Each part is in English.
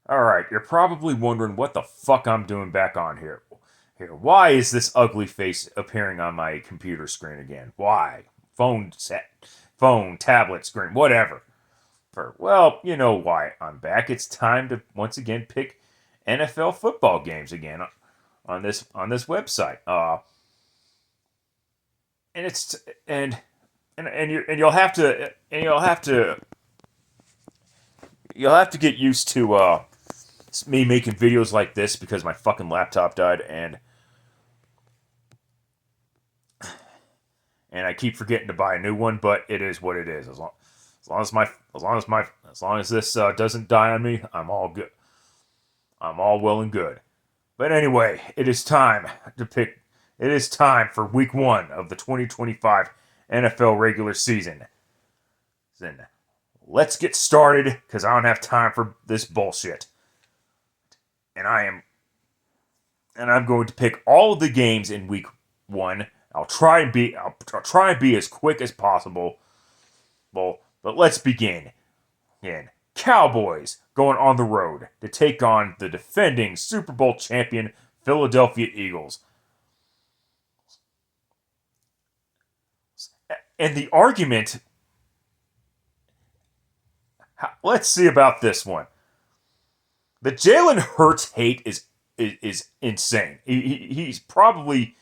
Alright, you're probably wondering what the fuck I'm doing back on here. Why is this ugly face appearing on my computer screen again? Why? Phone set, phone, tablet screen, whatever. Well, you know why I'm back. It's time to once again pick NFL football games again on this website. And it's and you'll have to get used to me making videos like this because my fucking laptop died and I keep forgetting to buy a new one. But it is what it is. As long as this doesn't die on me, I'm all good. I'm all well and good. But anyway, it is time to pick. It is time for Week 1 of the 2025 NFL regular season. Then let's get started because I don't have time for this bullshit. And I'm going to pick all of the games in Week 1. I'll try and be as quick as possible. Well, but let's begin. And Cowboys going on the road to take on the defending Super Bowl champion Philadelphia Eagles. And the argument, let's see about this one. The Jalen Hurts hate is insane. He's probably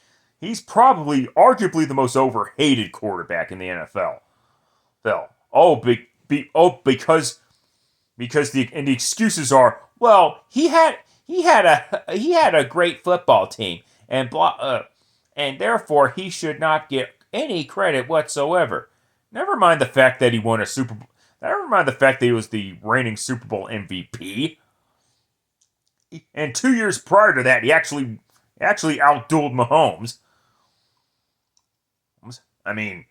arguably the most overhated quarterback in the NFL. Because the excuses are, well, he had a great football team and therefore he should not get any credit whatsoever. Never mind the fact that he won a Super Bowl. Never mind the fact that he was the reigning Super Bowl MVP. And 2 years prior to that, he actually outdueled Mahomes. I mean,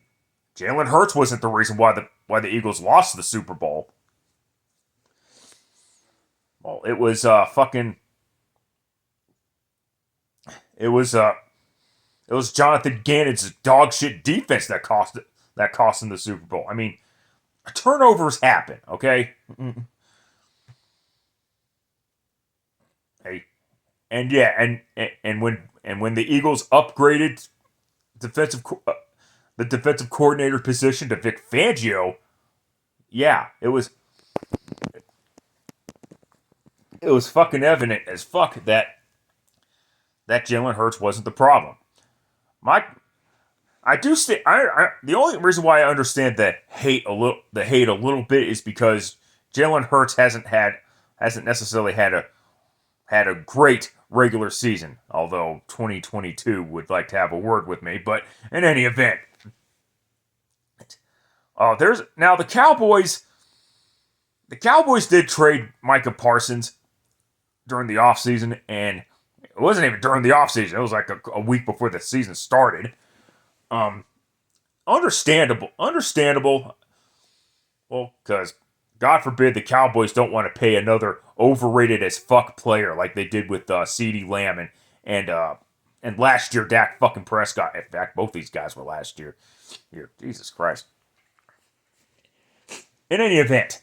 Jalen Hurts wasn't the reason why the Eagles lost the Super Bowl. Well, it was Jonathan Gannon's dog shit defense that cost him the Super Bowl. I mean, turnovers happen, okay? Hey, and yeah, and when the Eagles upgraded defensive the defensive coordinator position to Vic Fangio, yeah, it was fucking evident as fuck that Jalen Hurts wasn't the problem. My I do stay. The only reason why I understand the hate a little bit is because Jalen Hurts hasn't necessarily had a great regular season. Although 2022 would like to have a word with me, but in any event, there's now the Cowboys. The Cowboys did trade Micah Parsons during the offseason, and it wasn't even during the offseason. It was like a week before the season started. Understandable. Well, because God forbid the Cowboys don't want to pay another overrated as fuck player like they did with CeeDee Lamb and last year Dak fucking Prescott. In fact, both these guys were last year. Here, Jesus Christ. In any event,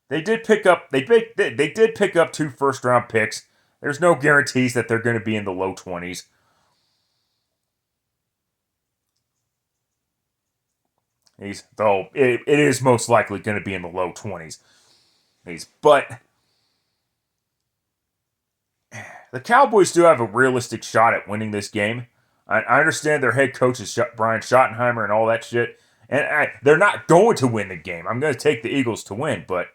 they did pick up two first round picks. There's no guarantees that they're going to be in the low 20s. Though it is most likely going to be in the low 20s. But the Cowboys do have a realistic shot at winning this game. I understand their head coach is Brian Schottenheimer and all that shit. And they're not going to win the game. I'm going to take the Eagles to win, but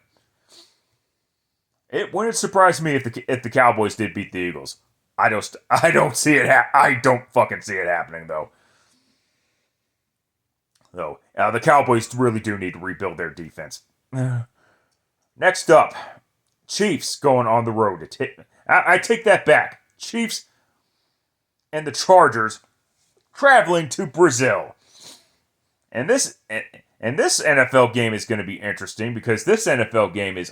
it wouldn't surprise me if the Cowboys did beat the Eagles. I don't see it. I don't fucking see it happening though. The Cowboys really do need to rebuild their defense. Next up, Chiefs going on the road. I take that back. Chiefs and the Chargers traveling to Brazil. And this NFL game is going to be interesting because this NFL game is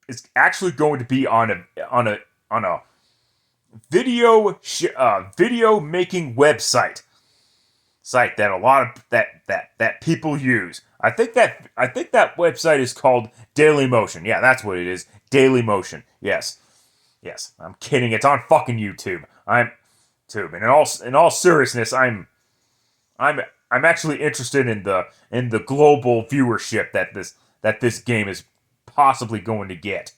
it's actually going to be on a video making website that a lot of that people use. I think that website is called Daily Motion. Yeah, that's what it is. Daily Motion. Yes. Yes. I'm kidding. It's on fucking YouTube. And in all seriousness, I'm I'm actually interested in the global viewership that this game is possibly going to get.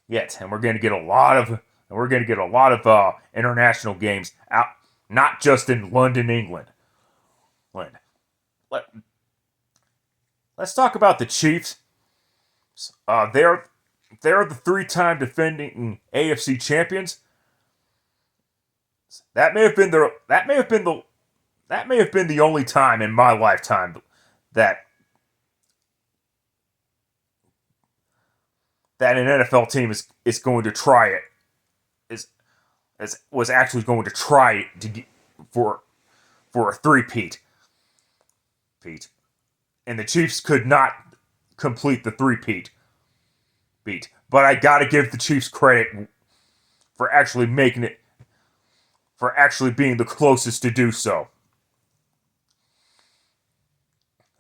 Yet, and we're going to get a lot of international games out, not just in London, England. Let, let's talk about the Chiefs. They're the three-time defending AFC champions. That may have been the only time in my lifetime that an NFL team is going to try it was actually going to try it to get, for a three-peat. And the Chiefs could not complete the three-peat. But I gotta give the Chiefs credit for actually making it, for actually being the closest to do so.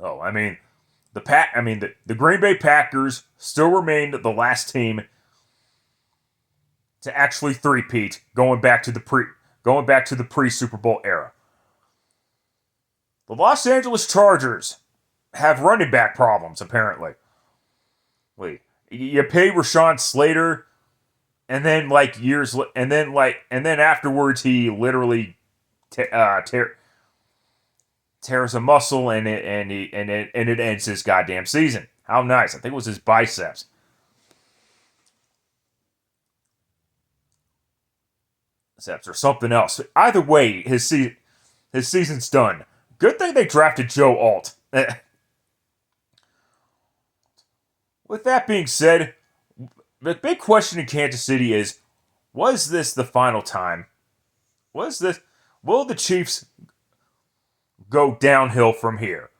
Oh, I mean, the Green Bay Packers still remained the last team to actually three-peat, going back to the pre Super Bowl era. The Los Angeles Chargers have running back problems, apparently. Wait, you pay Rashawn Slater, and then afterwards he literally tears a muscle, and it ends his goddamn season. How nice! I think it was his biceps. Or something else. Either way, his season's done. Good thing they drafted Joe Alt. With that being said, the big question in Kansas City is, was this the final time? Will the Chiefs go downhill from here?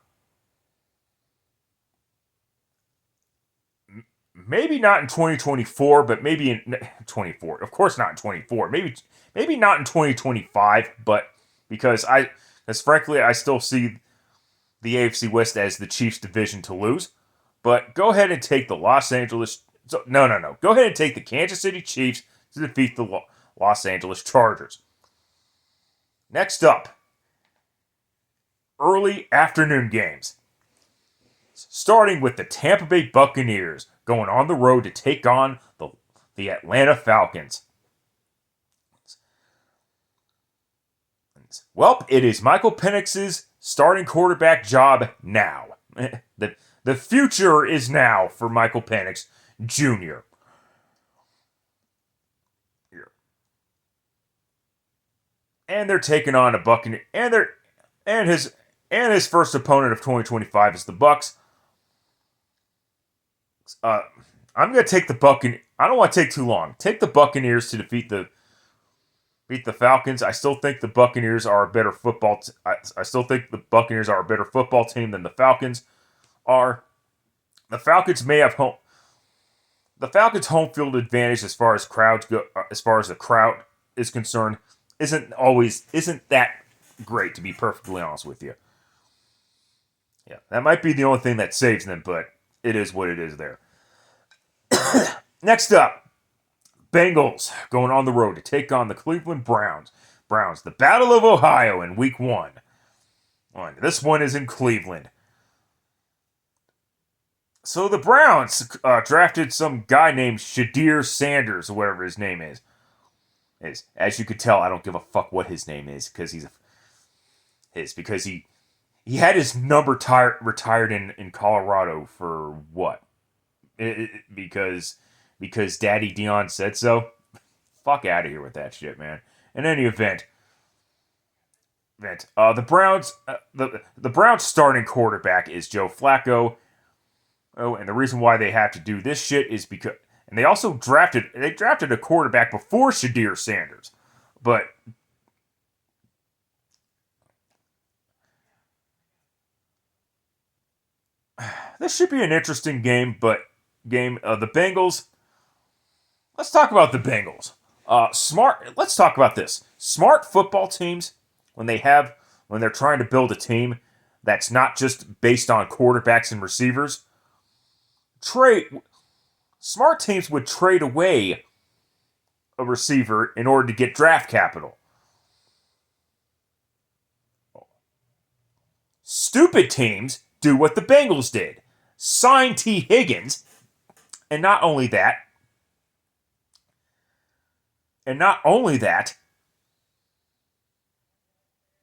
Maybe not in 2024, but maybe in 24. Of course not in 24. Maybe not in 2025, but because frankly I still see the AFC West as the Chiefs division to lose. But go ahead and take the Los Angeles no. Go ahead and take the Kansas City Chiefs to defeat the Los Angeles Chargers. Next up, early afternoon games. Starting with the Tampa Bay Buccaneers going on the road to take on the Atlanta Falcons. Well, it is Michael Penix's starting quarterback job now. The future is now for Michael Penix Jr. And they're taking on a Buccaneer, and his first opponent of 2025 is the Bucs. I'm going to take the Buccaneers. I don't want to take too long. Take the Buccaneers to defeat the Falcons. I still think the Buccaneers are a better football. I still think the Buccaneers are a better football team than the Falcons are. The Falcons may have home. The Falcons' home field advantage as far as the crowd is concerned, isn't that great, to be perfectly honest with you. Yeah, that might be the only thing that saves them, but it is what it is there. Next up, Bengals going on the road to take on the Cleveland Browns. The Battle of Ohio in Week 1. This one is in Cleveland. So the Browns drafted some guy named Shadir Sanders, or whatever his name is. As you could tell, I don't give a fuck what his name is, because he had his number retired in Colorado for what? Because Daddy Dion said so. Fuck out of here with that shit, man. In any event, the Browns starting quarterback is Joe Flacco. Oh, and the reason why they have to do this shit is because, and they also drafted a quarterback before Shadir Sanders, but this should be an interesting game. The Bengals. Let's talk about the Bengals. Let's talk about this. Smart football teams, when they're trying to build a team, that's not just based on quarterbacks and receivers. Smart teams would trade away a receiver in order to get draft capital. Stupid teams do what the Bengals did. Sign T. Higgins, and not only that,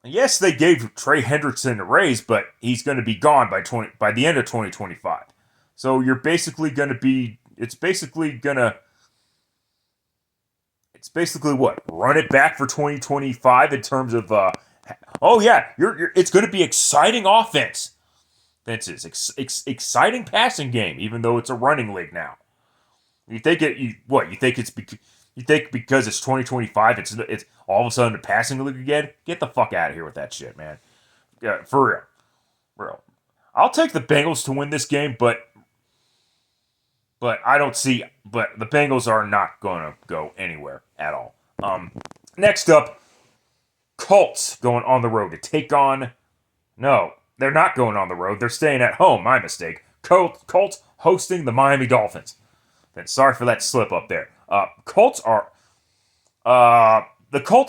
yes, they gave Trey Hendrickson a raise, but he's going to be gone by the end of 2025. So you're basically going to be it's basically what, run it back for 2025 in terms of it's going to be exciting offense. Exciting passing game, even though it's a running league now. You think because it's 2025, it's all of a sudden a passing league again? Get the fuck out of here with that shit, man. Yeah, for real. I'll take the Bengals to win this game, but I don't see. But the Bengals are not going to go anywhere at all. Next up, Colts going on the road to take on. No, they're not going on the road. They're staying at home. My mistake. Colts hosting the Miami Dolphins. Then sorry for that slip up there. The Colts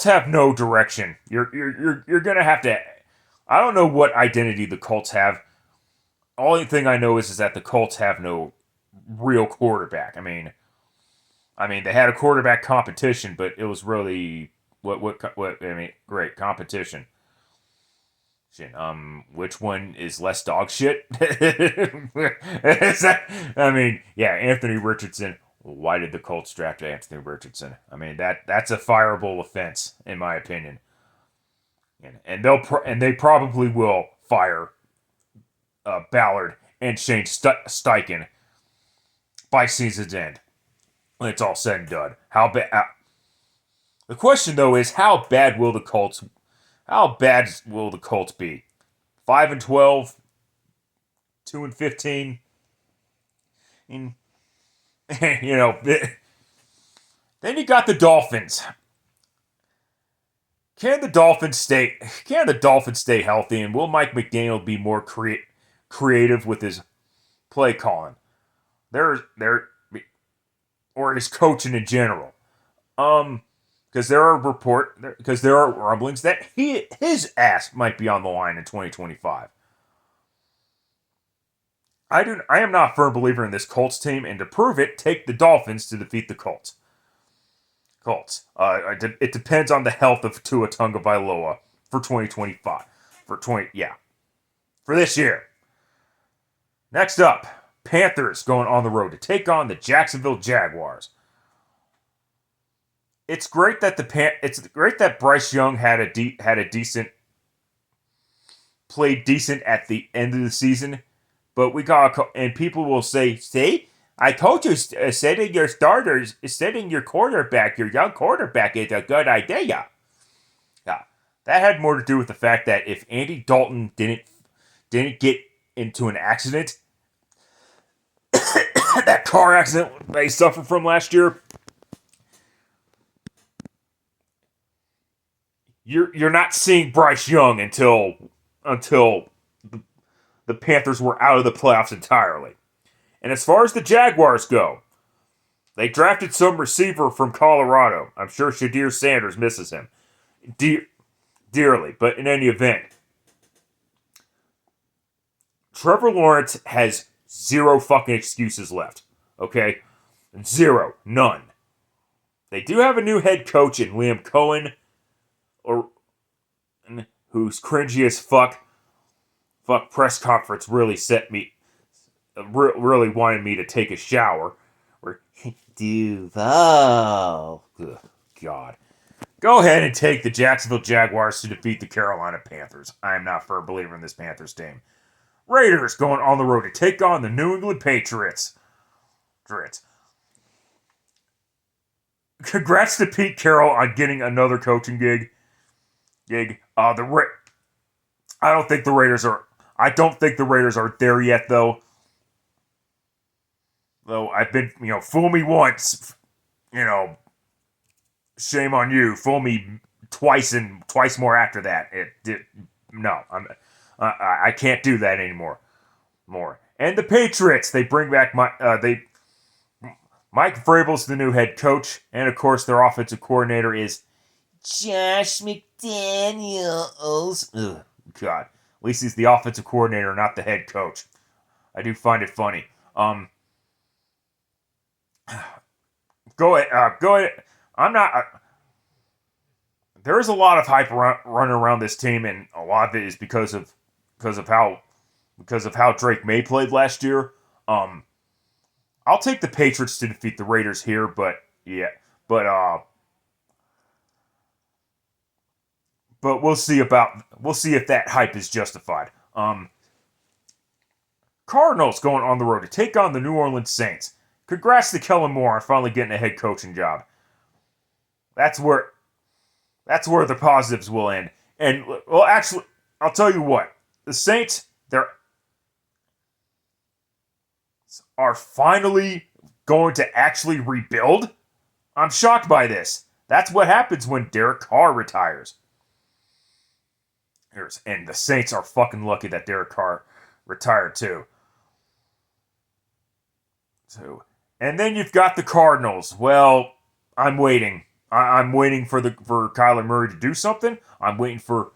have no direction. You're gonna have to. I don't know what identity the Colts have. Only thing I know is that the Colts have no real quarterback. I mean, they had a quarterback competition, but it was really great competition. Which one is less dog shit? Anthony Richardson. Why did the Colts draft Anthony Richardson? I mean, that's a fireable offense, in my opinion. And they probably will fire Ballard and Shane Steichen by season's end when it's all said and done. The question though is how bad will the Colts be? 5-12, 2-15. Then you got the Dolphins. Can the Dolphins stay healthy, and will Mike McDaniel be more creative with his play calling? Or his coaching in general. Because there are rumblings that his ass might be on the line in 2025. I am not a firm believer in this Colts team, and to prove it, take the Dolphins to defeat the Colts. It depends on the health of Tua Tagovailoa for 2025. For this year. Next up, Panthers going on the road to take on the Jacksonville Jaguars. It's great that Bryce Young played decent at the end of the season, but and people will say, "See, I told you, setting your quarterback, your young quarterback, is a good idea." Yeah, that had more to do with the fact that if Andy Dalton didn't get into an accident, that car accident they suffered from last year, you're not seeing Bryce Young until the Panthers were out of the playoffs entirely. And as far as the Jaguars go, they drafted some receiver from Colorado. I'm sure Shadir Sanders misses him dearly, but in any event, Trevor Lawrence has zero fucking excuses left. Okay? Zero. None. They do have a new head coach in Liam Cohen, who's cringy as fuck. Press conference really really wanted me to take a shower. Duval. Ugh, God. Go ahead and take the Jacksonville Jaguars to defeat the Carolina Panthers. I am not a firm believer in this Panthers team. Raiders going on the road to take on the New England Patriots. Congrats to Pete Carroll on getting another coaching gig. I don't think the Raiders are there yet, though. Though I've been, fool me once, shame on you. Fool me twice and twice more after that. I can't do that anymore. And the Patriots, they bring back Mike Vrabel's the new head coach, and of course their offensive coordinator is Josh McDaniels. Ugh, God, at least he's the offensive coordinator, not the head coach. I do find it funny. Go ahead. Go ahead. I'm not. There is a lot of hype running around this team, and a lot of it is because of how Drake May played last year. I'll take the Patriots to defeat the Raiders here, but yeah, but we'll see if that hype is justified. Cardinals going on the road to take on the New Orleans Saints. Congrats to Kellen Moore on finally getting a head coaching job. That's where the positives will end. And well, actually, I'll tell you what, the Saints are finally going to actually rebuild. I'm shocked by this. That's what happens when Derek Carr retires. And the Saints are fucking lucky that Derek Carr retired too. And then you've got the Cardinals. Well, I'm waiting. I'm waiting for Kyler Murray to do something. I'm waiting for,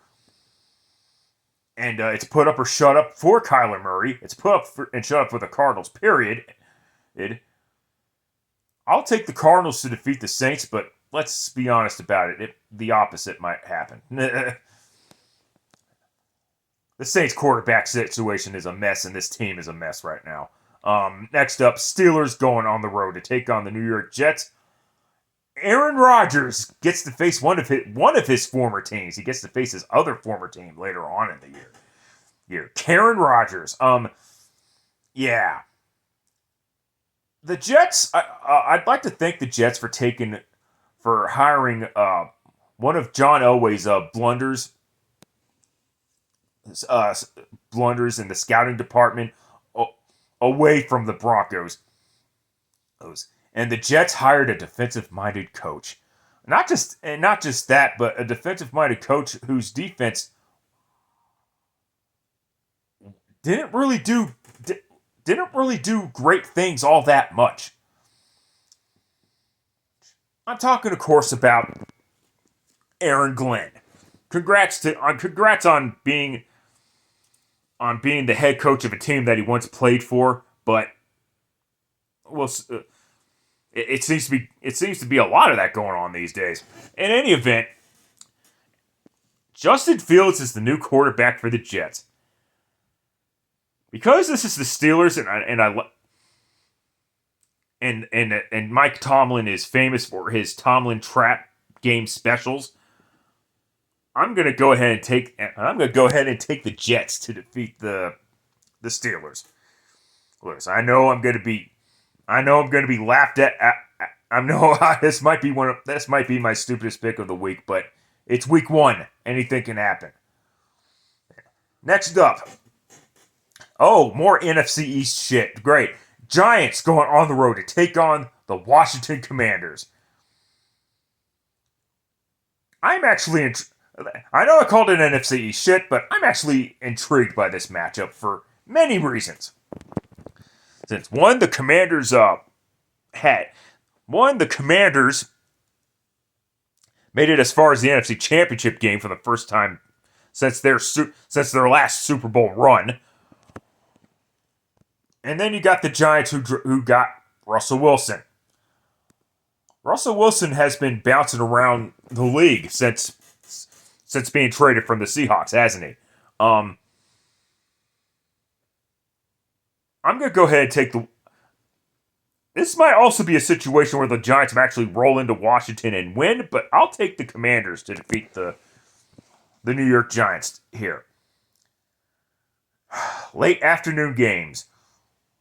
and it's put up or shut up for Kyler Murray. It's put up and shut up for the Cardinals. Period. I'll take the Cardinals to defeat the Saints, but let's be honest about it. The opposite might happen. The Saints quarterback situation is a mess, and this team is a mess right now. Next up, Steelers going on the road to take on the New York Jets. Aaron Rodgers gets to face one of his former teams. He gets to face his other former team later on in the year. Aaron Rodgers. Yeah. The Jets. I'd like to thank the Jets for hiring one of John Elway's blunders in the scouting department away from the Broncos. And the Jets hired a defensive-minded coach. Not just that, but a defensive-minded coach whose defense didn't really do great things all that much. I'm talking, of course, about Aaron Glenn. Congrats on being the head coach of a team that he once played for, but it seems to be a lot of that going on these days. In any event, Justin Fields is the new quarterback for the Jets. Because this is the Steelers, and Mike Tomlin is famous for his Tomlin trap game specials. I'm gonna go ahead and take the Jets to defeat the Steelers. Listen, I know I'm gonna be laughed at. I know this might be my stupidest pick of the week, but it's week 1. Anything can happen. Next up, more NFC East shit. Great. Giants going on the road to take on the Washington Commanders. I'm actually I know I called it NFC East shit, but I'm actually intrigued by this matchup for many reasons. Since the Commanders made it as far as the NFC Championship game for the first time since their last Super Bowl run. And then you got the Giants who got Russell Wilson. Russell Wilson has been bouncing around the league since being traded from the Seahawks, hasn't he? I'm going to go ahead and take this might also be a situation where the Giants might actually roll into Washington and win, but I'll take the Commanders to defeat the New York Giants here. Late afternoon games.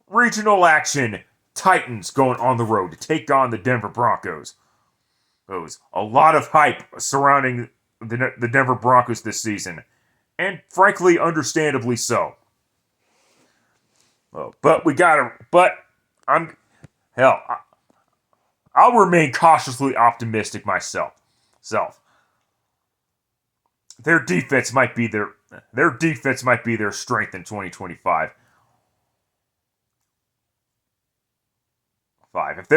Regional action. Titans going on the road to take on the Denver Broncos. There's a lot of hype surrounding the Denver Broncos this season, and frankly, understandably so. I'll remain cautiously optimistic myself. Their defense might be their defense might be their strength in 2025. If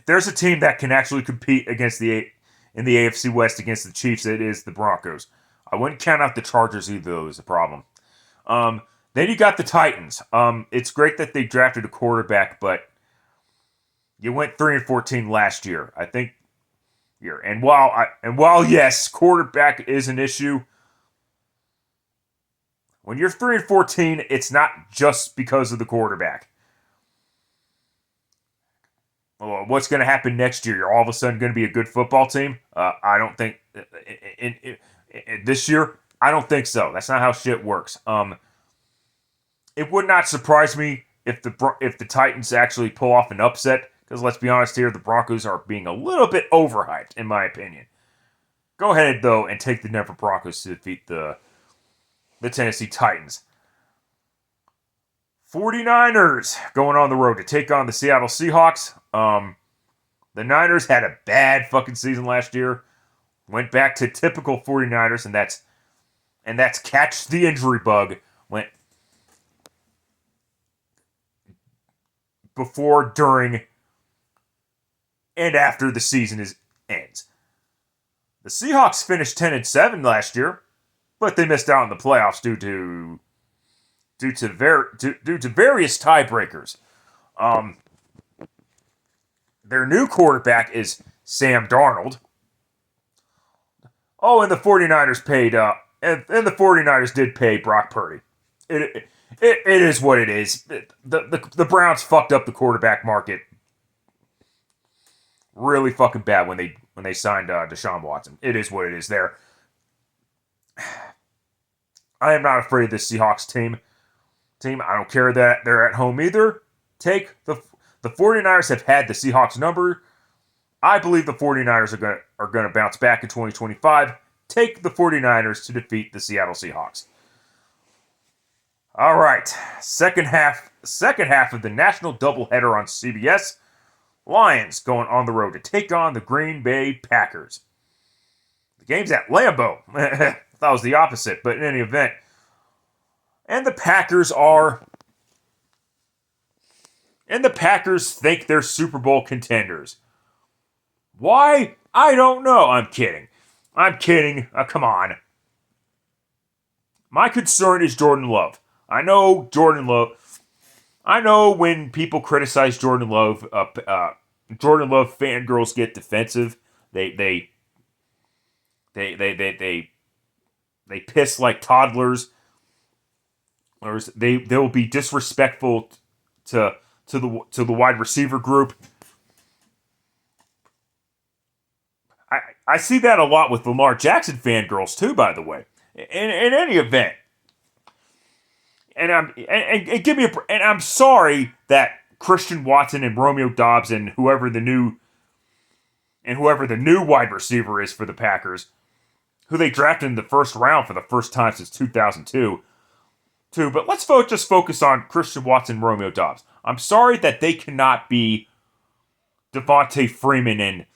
there's a team that can actually compete in the AFC West against the Chiefs, it is the Broncos. I wouldn't count out the Chargers either, though, is a problem. Then you got the Titans. It's great that they drafted a quarterback, but you went 3-14 last year. I think and while yes, quarterback is an issue, when you're 3-14, it's not just because of the quarterback. Well, what's going to happen next year? You're all of a sudden going to be a good football team? I don't think this year. I don't think so. That's not how shit works. It would not surprise me if the Titans actually pull off an upset. Because let's be honest here, the Broncos are being a little bit overhyped, in my opinion. Go ahead, though, and take the Denver Broncos to defeat the Tennessee Titans. 49ers going on the road to take on the Seattle Seahawks. The Niners had a bad fucking season last year. Went back to typical 49ers, and that's catch the injury bug. Went before, during, and after the season ends. The Seahawks finished 10-7 last year, but they missed out on the playoffs due to various tiebreakers. Their new quarterback is Sam Darnold. Oh, and the 49ers paid and the 49ers did pay Brock Purdy. It is what it is. The Browns fucked up the quarterback market really fucking bad when they signed Deshaun Watson. It is what it is there. I am not afraid of this Seahawks team. I don't care that they're at home either. Take the 49ers have had the Seahawks number. I believe the 49ers are going to bounce back in 2025. Take the 49ers to defeat the Seattle Seahawks. All right, second half of the national doubleheader on CBS. Lions going on the road to take on the Green Bay Packers. The game's at Lambeau. I thought it was the opposite, but in any event. And the Packers think they're Super Bowl contenders. Why? I don't know. I'm kidding. Come on. My concern is Jordan Love. I know when people criticize Jordan Love fangirls get defensive. They piss like toddlers. Or they'll be disrespectful to the wide receiver group. I see that a lot with Lamar Jackson fangirls too, by the way. In any event, and I'm sorry that Christian Watson and Romeo Doubs and whoever the new wide receiver is for the Packers, who they drafted in the first round for the first time since 2002. But let's just focus on Christian Watson and Romeo Doubs. I'm sorry that they cannot be Devontae Freeman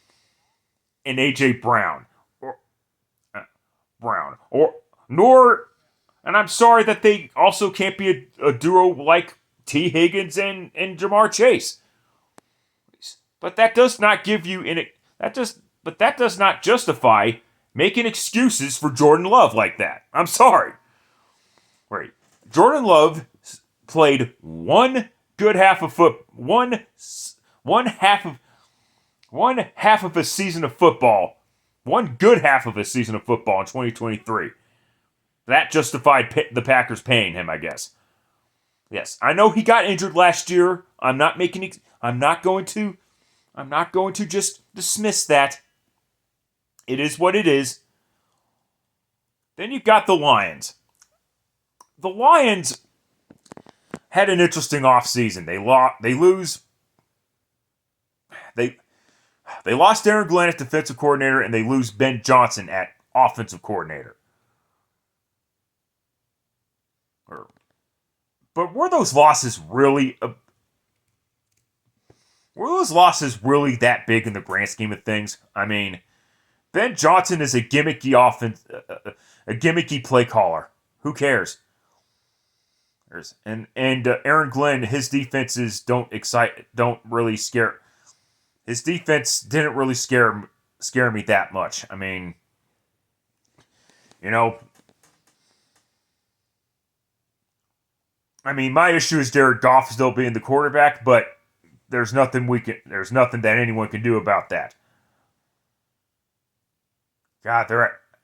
and A.J. Brown. And I'm sorry that they also can't be a duo like T. Higgins and Jamar Chase. But that does not does not justify making excuses for Jordan Love like that. I'm sorry. Right. Jordan Love played one half of a season of football. One good half of a season of football in 2023. That justified the Packers paying him, I guess. Yes, I know he got injured last year. I'm not going to just dismiss that. It is what it is. Then you got the Lions. The Lions had an interesting offseason. They lost Aaron Glenn as defensive coordinator, and they lose Ben Johnson at offensive coordinator. But were those losses really that big in the grand scheme of things? I mean, Ben Johnson is a gimmicky offense. a gimmicky play caller. Who cares? And Aaron Glenn, his defenses don't really scare. His defense didn't really scare me that much. I mean, you know, my issue is Jared Goff still being the quarterback, but there's nothing that anyone can do about that. God,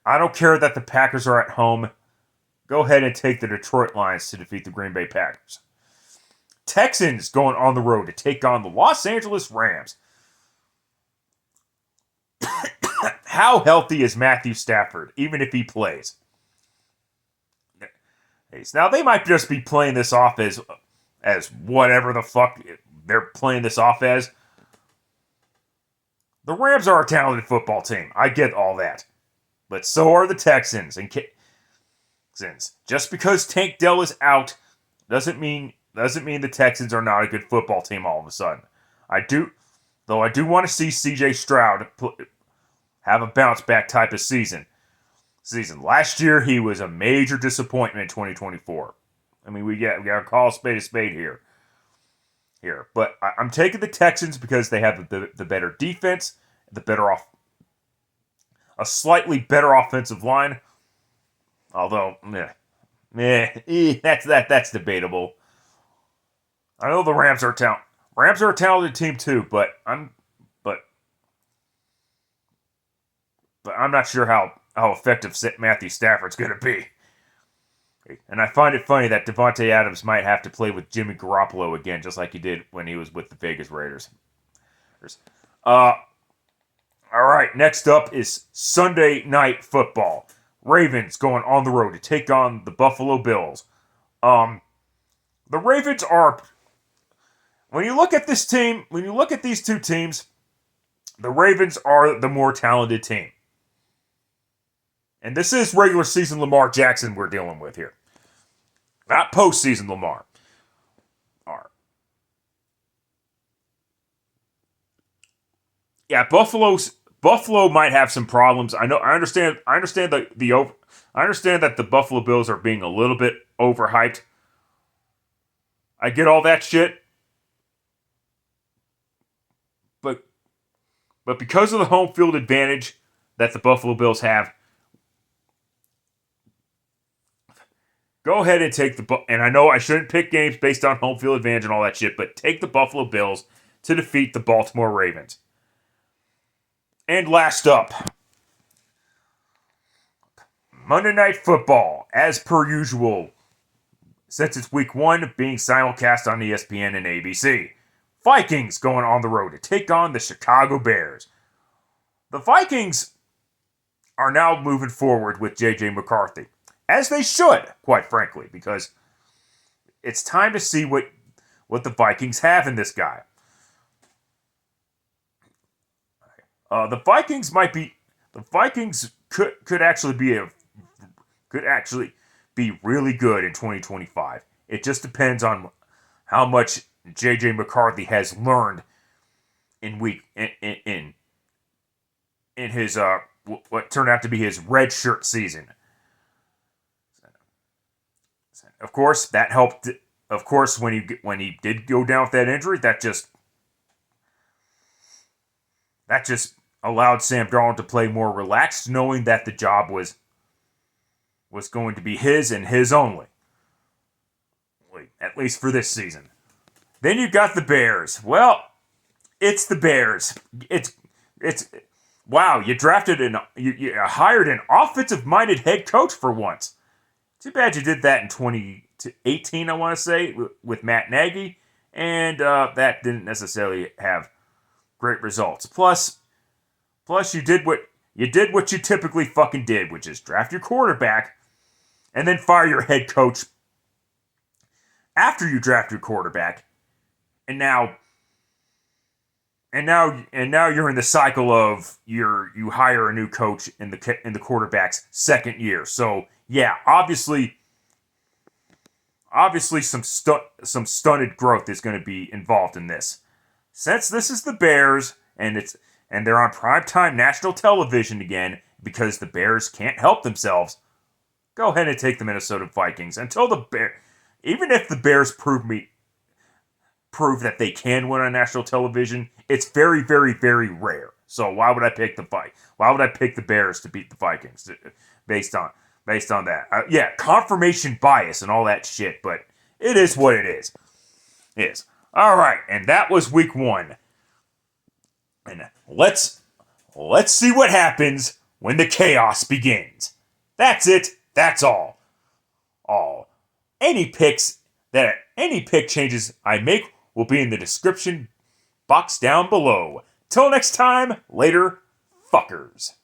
I don't care that the Packers are at home. Go ahead and take the Detroit Lions to defeat the Green Bay Packers. Texans going on the road to take on the Los Angeles Rams. How healthy is Matthew Stafford, even if he plays? Now, they might just be playing this off as whatever the fuck they're playing this off as. The Rams are a talented football team. I get all that. But so are the Texans. And just because Tank Dell is out doesn't mean the Texans are not a good football team all of a sudden. I do want to see CJ Stroud have a bounce back type of season. Last year he was a major disappointment in 2024. I mean, we got to call a spade here. But I'm taking the Texans because they have the better defense, a slightly better offensive line. Although, that's debatable. I know the Rams are a talented team too, but I'm not sure how effective Matthew Stafford's going to be. And I find it funny that Devontae Adams might have to play with Jimmy Garoppolo again, just like he did when he was with the Vegas Raiders. All right, next up is Sunday Night Football. Ravens going on the road to take on the Buffalo Bills. The Ravens are... When you look at these two teams, the Ravens are the more talented team. And this is regular season Lamar Jackson we're dealing with here. Not postseason Lamar. All right. Yeah, Buffalo might have some problems. I understand that the Buffalo Bills are being a little bit overhyped. I get all that shit. But because of the home field advantage that the Buffalo Bills have, go ahead and take and I know I shouldn't pick games based on home field advantage and all that shit, but take the Buffalo Bills to defeat the Baltimore Ravens. And last up, Monday Night Football, as per usual, since it's week 1, being simulcast on ESPN and ABC. Vikings going on the road to take on the Chicago Bears. The Vikings are now moving forward with J.J. McCarthy. As they should, quite frankly, because it's time to see what the Vikings have in this guy. The Vikings could actually be really good in 2025. It just depends on how much J.J. McCarthy has learned in his what turned out to be his red shirt season. Of course, that helped. Of course, when he did go down with that injury, that just allowed Sam Darnold to play more relaxed, knowing that the job was going to be his and his only, at least for this season. Then you got the Bears. Well, it's the Bears. It's wow. You hired an offensive-minded head coach for once. Too bad you did that in 2018, I want to say, with Matt Nagy, and that didn't necessarily have great results. Plus you did what you typically fucking did, which is draft your quarterback and then fire your head coach after you draft your quarterback, and now you're in the cycle of you hire a new coach in the quarterback's second year. So yeah, obviously some stunted growth is going to be involved in this. Since this is the Bears and they're on primetime national television again because the Bears can't help themselves. go ahead and take the Minnesota Vikings until the Bears. Even if the Bears prove that they can win on national television, it's very, very, very rare. So why would I pick the fight? Why would I pick the Bears to beat the Vikings based on that? Yeah, confirmation bias and all that shit, but it is what it is. All right, and that was week 1. And let's see what happens when the chaos begins. That's it. That's all. Any pick changes I make will be in the description box down below. Till next time, later, fuckers.